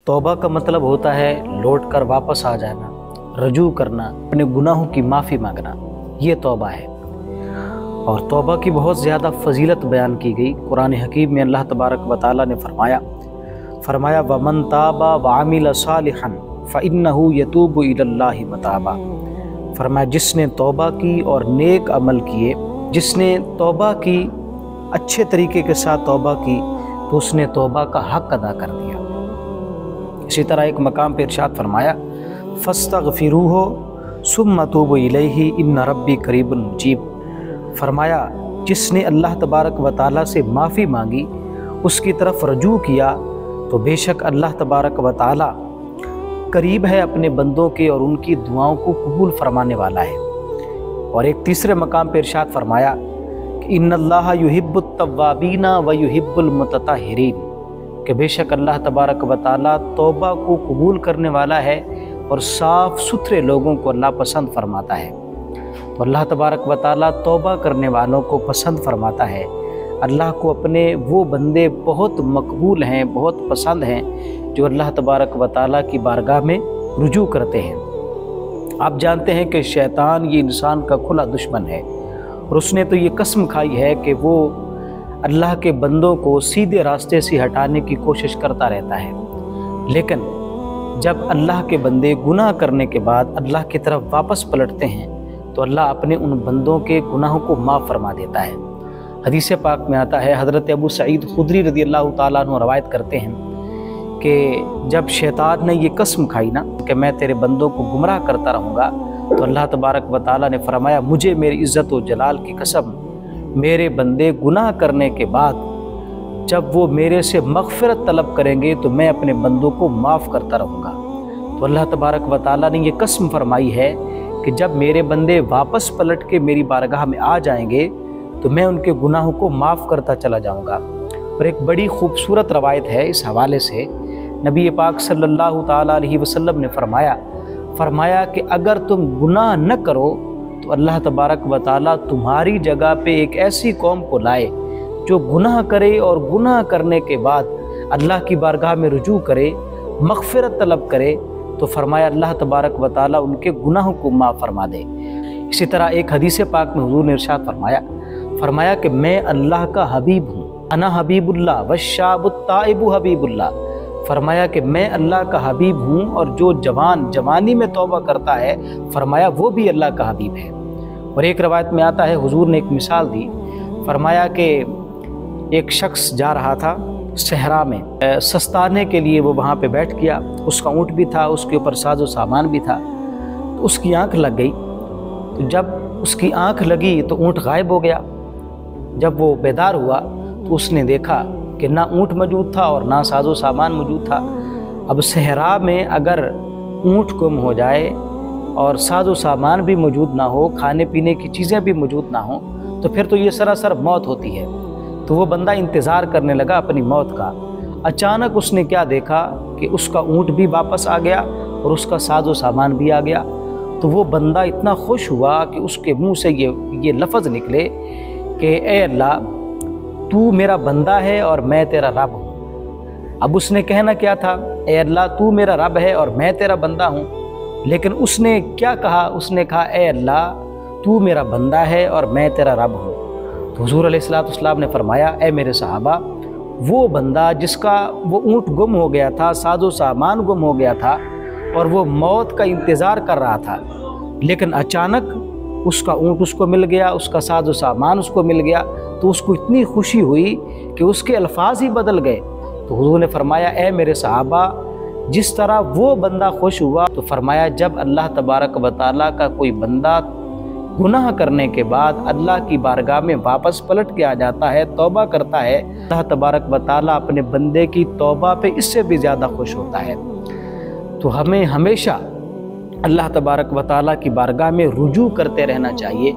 तौबा का मतलब होता है लौट कर वापस आ जाना, रजू करना, अपने गुनाहों की माफ़ी मांगना, ये तौबा है। और तौबा की बहुत ज़्यादा फजीलत बयान की गई। कुरान हकीम में अल्लाह तबारक व तआला ने फरमाया वमन ताबा व आमिल सालिहन फ़इन्नहु यतूबु इलल्लाहि मताबा। फरमाया जिसने तौबा की और नेक अमल किए, जिसने तौबा की, अच्छे तरीके के साथ तौबा की, तो उसने तौबा का हक़ अदा कर दिया। इसी तरह एक मकाम पर इरशाद फरमाया फस्तगफिरूहु सुम्मा तूबू इलैहि इन्न रब्बी करीबुन मुजीब। फरमाया जिसने अल्लाह तबारक व तआला से माफ़ी मांगी, उसकी तरफ रजू किया, तो बेशक अल्लाह तबारक व तआला करीब है अपने बंदों के और उनकी दुआओं को कबूल फरमाने वाला है। और एक तीसरे मकाम पर इरशाद फरमाया कि इन्नल्लाह युहिब्बुत तव्वाबीना व युहिब्बुल मुतताहिरीन, कि बेशक अल्लाह तबारक व तआला तौबा को कबूल करने वाला है और साफ़ सुथरे लोगों को अल्लाह पसंद फरमाता है। तो अल्लाह तबारक व तआला तौबा करने वालों को पसंद फरमाता है। अल्लाह को अपने वो बंदे बहुत मकबूल हैं, बहुत पसंद हैं, जो अल्लाह तबारक व तआला की बारगाह में रुजू करते हैं। आप जानते हैं कि शैतान ये इंसान का खुला दुश्मन है और उसने तो ये कसम खाई है कि वो अल्लाह के बंदों को सीधे रास्ते से हटाने की कोशिश करता रहता है। लेकिन जब अल्लाह के बंदे गुनाह करने के बाद अल्लाह की तरफ वापस पलटते हैं, तो अल्लाह अपने उन बंदों के गुनाहों को माफ़ फरमा देता है। हदीस पाक में आता है, हज़रत अबू सईद खुदरी रज़ी अल्लाह तआला अन्हु रवायत करते हैं कि जब शैतान ने ये कसम खाई ना कि मैं तेरे बंदों को गुमराह करता रहूँगा, तो अल्लाह तबारक व तआला ने फरमाया मुझे मेरी इज़्ज़त व जलाल की कसम, मेरे बंदे गुनाह करने के बाद जब वो मेरे से मग़फ़िरत तलब करेंगे तो मैं अपने बंदों को माफ़ करता रहूँगा। तो अल्लाह तबारक व तआला ने ये कसम फरमाई है कि जब मेरे बंदे वापस पलट के मेरी बारगाह में आ जाएंगे तो मैं उनके गुनाहों को माफ़ करता चला जाऊँगा। और एक बड़ी खूबसूरत रवायत है इस हवाले से, नबी पाक सल्लल्लाहु ताला अलैहि वसल्लम ने फरमाया कि अगर तुम गुनाह न करो तो अल्लाह तबारक व तआला तुम्हारी जगह पे एक ऐसी कौम को लाए जो गुनाह करे और गुनाह करने के बाद अल्लाह की बारगाह में रुजू करे, मग़फ़िरत तलब करे, तो फरमाया अल्लाह तबारक व तआला उनके गुनाहों को माफ़ फरमा दे। इसी तरह एक हदीस पाक में हुज़ूर ने इरशाद फरमाया कि मैं अल्लाह का हबीब हूँ, अना हबीबुल्लाह वश्शाबुत ताइबु हबीबुल्लाह। फरमाया कि मैं अल्लाह का हबीब हूँ और जो जवानी में तौबा करता है, फरमाया वो भी अल्लाह का हबीब है। और एक रवायत में आता है, हुज़ूर ने एक मिसाल दी, फरमाया कि एक शख्स जा रहा था सहरा में, सस्ताने के लिए वो वहाँ पे बैठ गया, उसका ऊँट भी था, उसके ऊपर साजो सामान भी था, तो उसकी आँख लग गई। तो जब उसकी आँख लगी तो ऊँट गायब हो गया। जब वो बेदार हुआ तो उसने देखा कि ना ऊँट मौजूद था और ना साजो सामान मौजूद था। अब सहरा में अगर ऊँट गुम हो जाए और साजो सामान भी मौजूद ना हो, खाने पीने की चीज़ें भी मौजूद ना हो, तो फिर तो ये सरासर मौत होती है। तो वो बंदा इंतज़ार करने लगा अपनी मौत का। अचानक उसने क्या देखा कि उसका ऊँट भी वापस आ गया और उसका साजो सामान भी आ गया। तो वो बंदा इतना खुश हुआ कि उसके मुंह से ये लफ्ज़ निकले कि ए अल्लाह, तू मेरा बंदा है और मैं तेरा रब हूँ। अब उसने कहना क्या था, ए अल्लाह तू मेरा रब है और मैं तेरा बंदा हूँ, लेकिन उसने क्या कहा, उसने कहा ए अल्लाह तू मेरा बंदा है और मैं तेरा रब हूँ। तो हुज़ूर अलैहिस्सलातु वस्सलाम ने फरमाया, ए मेरे सहाबा, वो बंदा जिसका वो ऊँट गुम हो गया था, साजो सामान गुम हो गया था और वो मौत का इंतज़ार कर रहा था, लेकिन अचानक उसका ऊँट उसको मिल गया, उसका साजो सामान उसको मिल गया, तो उसको इतनी खुशी हुई कि उसके अल्फाज ही बदल गए। तो हुज़ूर ने फरमाया, ए मेरे सहाबा, जिस तरह वो बंदा खुश हुआ, तो फरमाया जब अल्लाह तबारक व तआला का कोई बंदा गुनाह करने के बाद अल्लाह की बारगाह में वापस पलट के आ जाता है, तौबा करता है, अल्लाह तबारक व तआला अपने बंदे की तौबा पे इससे भी ज़्यादा खुश होता है। तो हमें हमेशा अल्लाह तबारक व तआला की बारगाह में रुजू करते रहना चाहिए।